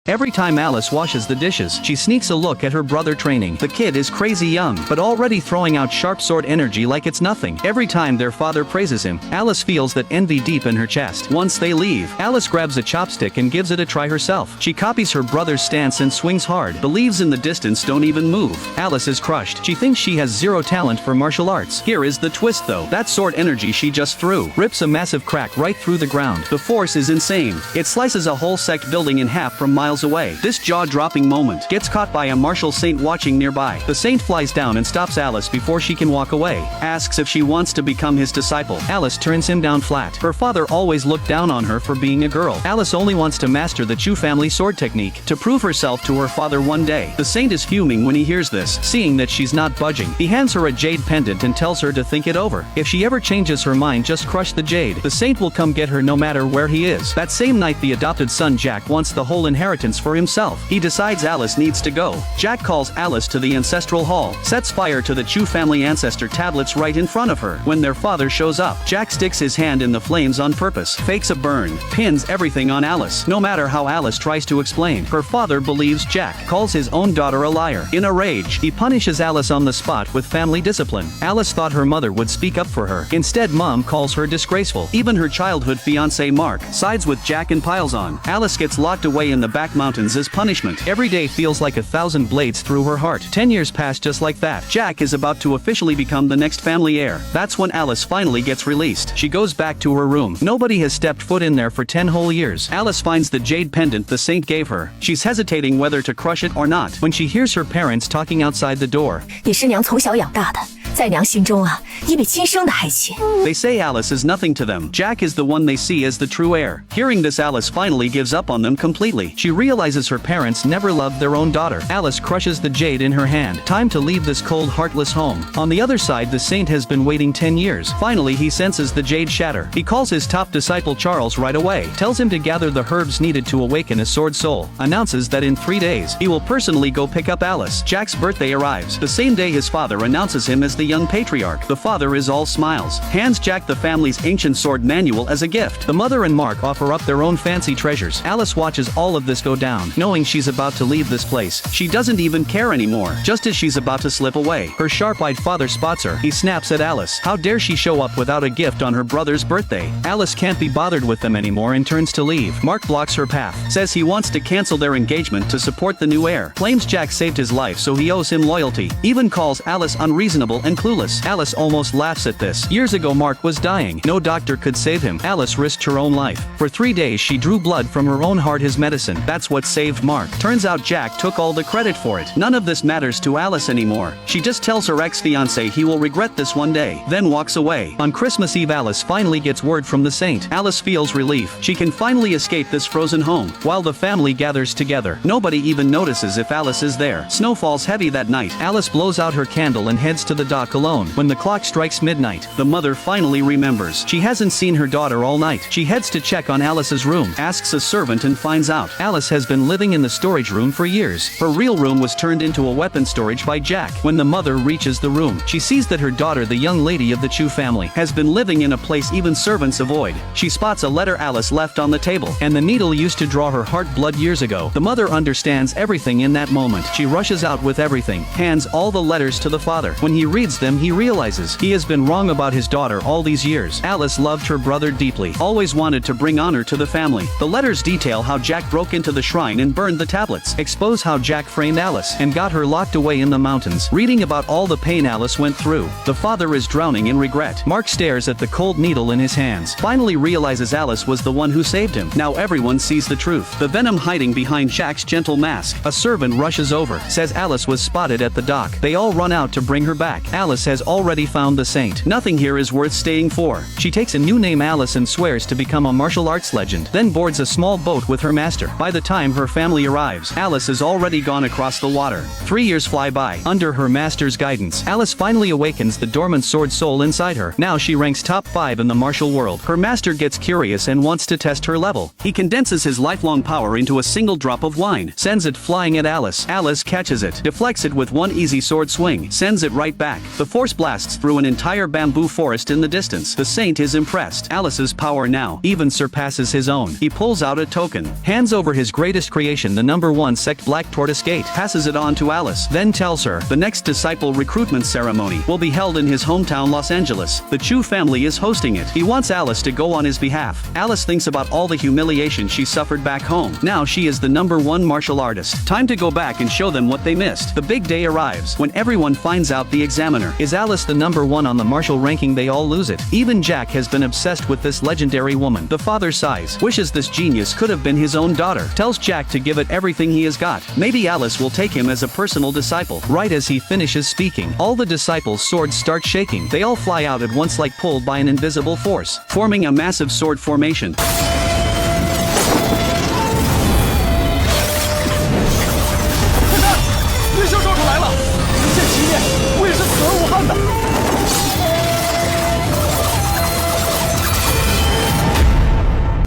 Every time Alice washes the dishes, she sneaks a look at her brother training. The kid is crazy young, but already throwing out sharp sword energy like it's nothing. Every time their father praises him, Alice feels that envy deep in her chest. Once they leave, Alice grabs a chopstick and gives it a try herself. She copies her brother's stance and swings hard. The leaves in the distance don't even move. Alice is crushed. She thinks she has zero talent for martial arts. Here is the twist though. That sword energy she just threw rips a massive crack right through the ground. The force is insane. It slices a whole sect building in half from miles away. This jaw-dropping moment gets caught by a martial saint watching nearby. The saint flies down and stops Alice before she can walk away. Asks if she wants to become his disciple. Alice turns him down flat. Her father always looked down on her for being a girl. Alice only wants to master the Chu family sword technique to prove herself to her father one day. The saint is fuming when he hears this, seeing that she's not budging. He hands her a jade pendant and tells her to think it over. If she ever changes her mind, just crush the jade. The saint will come get her no matter where he is. That same night, the adopted son Jack wants the whole inheritance for himself. He decides Alice needs to go. Jack calls Alice to the ancestral hall, sets fire to the Chu family ancestor tablets right in front of her. When their father shows up, Jack sticks his hand in the flames on purpose, fakes a burn, pins everything on Alice. No matter how Alice tries to explain, her father believes Jack, calls his own daughter a liar. In a rage, he punishes Alice on the spot with family discipline. Alice thought her mother would speak up for her. Instead, mom calls her disgraceful. Even her childhood fiancé Mark sides with Jack and piles on. Alice gets locked away in the back mountains as punishment. Every day feels like 1,000 blades through her heart. 10 years pass just like that. Jack is about to officially become the next family heir. That's when Alice finally gets released. She goes back to her room. Nobody has stepped foot in there for 10 whole years. Alice finds the jade pendant the saint gave her. She's hesitating whether to crush it or not when she hears her parents talking outside the door. 你是娘从小养大的，在娘心中啊，你比亲生的还亲。 They say Alice is nothing to them. Jack is the one they see as the true heir. Hearing this, Alice finally gives up on them completely. She realizes her parents never loved their own daughter. Alice crushes the jade in her hand. Time to leave this cold, heartless home. On the other side, the saint has been waiting 10 years. Finally, he senses the jade shatter. He calls his top disciple Charles right away, tells him to gather the herbs needed to awaken a sword soul, announces that in 3 days, he will personally go pick up Alice. Jack's birthday arrives. The same day his father announces him as the young patriarch. The father is all smiles, hands Jack the family's ancient sword manual as a gift. The mother and Mark offer up their own fancy treasures. Alice watches all of this go down, knowing she's about to leave this place. She doesn't even care anymore. Just as she's about to slip away, her sharp-eyed father spots her. He snaps at Alice. How dare she show up without a gift on her brother's birthday? Alice can't be bothered with them anymore and turns to leave. Mark blocks her path, says he wants to cancel their engagement to support the new heir, claims Jack saved his life so he owes him loyalty, even calls Alice unreasonable and clueless. Alice almost laughs at this. Years ago Mark was dying. No doctor could save him. Alice risked her own life. For 3 days she drew blood from her own heart as medicine. That's what saved Mark. Turns out Jack took all the credit for it. None of this matters to Alice anymore. She just tells her ex-fiancé he will regret this one day, then walks away. On Christmas Eve, Alice finally gets word from the saint. Alice feels relief. She can finally escape this frozen home. While the family gathers together, nobody even notices if Alice is there. Snow falls heavy that night. Alice blows out her candle and heads to the dock alone. When the clock strikes midnight, the mother finally remembers. She hasn't seen her daughter all night. She heads to check on Alice's room, asks a servant and finds out Alice has been living in the storage room for years. Her real room was turned into a weapon storage by Jack. When the mother reaches the room, she sees that her daughter, the young lady of the Chu family, has been living in a place even servants avoid. She spots a letter Alice left on the table, and the needle used to draw her heart blood years ago. The mother understands everything in that moment. She rushes out with everything, hands all the letters to the father. When he reads them, he realizes he has been wrong about his daughter all these years. Alice loved her brother deeply, always wanted to bring honor to the family. The letters detail how Jack broke into the shrine and burned the tablets, expose how Jack framed Alice and got her locked away in the mountains. Reading about all the pain Alice went through, the father is drowning in regret. Mark stares at the cold needle in his hands, finally realizes Alice was the one who saved him. Now everyone sees the truth, the venom hiding behind Jack's gentle mask. A servant rushes over, says Alice was spotted at the dock. They all run out to bring her back. Alice has already found the saint. Nothing here is worth staying for. She takes a new name, Alice, and swears to become a martial arts legend, then boards a small boat with her master. By the time her family arrives, Alice is already gone across the water. 3 years fly by. Under her master's guidance, Alice finally awakens the dormant sword soul inside her. Now she ranks top 5 in the martial world. Her master gets curious and wants to test her level. He condenses his lifelong power into a single drop of wine, sends it flying at Alice. Alice catches it, deflects it with one easy sword swing, sends it right back. The force blasts through an entire bamboo forest in the distance. The saint is impressed. Alice's power now even surpasses his own. He pulls out a token, hands over his greatest creation, the number 1 sect Black Tortoise Gate, passes it on to Alice, then tells her the next disciple recruitment ceremony will be held in his hometown Los Angeles. The Chu family is hosting it. He wants Alice to go on his behalf. Alice thinks about all the humiliation she suffered back home. Now she is the number 1 martial artist. Time to go back and show them what they missed. The big day arrives when everyone finds out the examiner. Is Alice the number 1 on the martial ranking? They all lose it. Even Jack has been obsessed with this legendary woman. The father sighs, wishes this genius could have been his own daughter, tells Jack to give it everything he has got. Maybe Alice will take him as a personal disciple. Right as he finishes speaking, all the disciples' swords start shaking. They all fly out at once like pulled by an invisible force, forming a massive sword formation.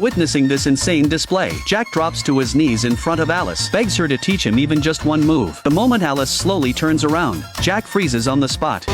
Witnessing this insane display, Jack drops to his knees in front of Alice, begs her to teach him even just one move. The moment Alice slowly turns around, Jack freezes on the spot.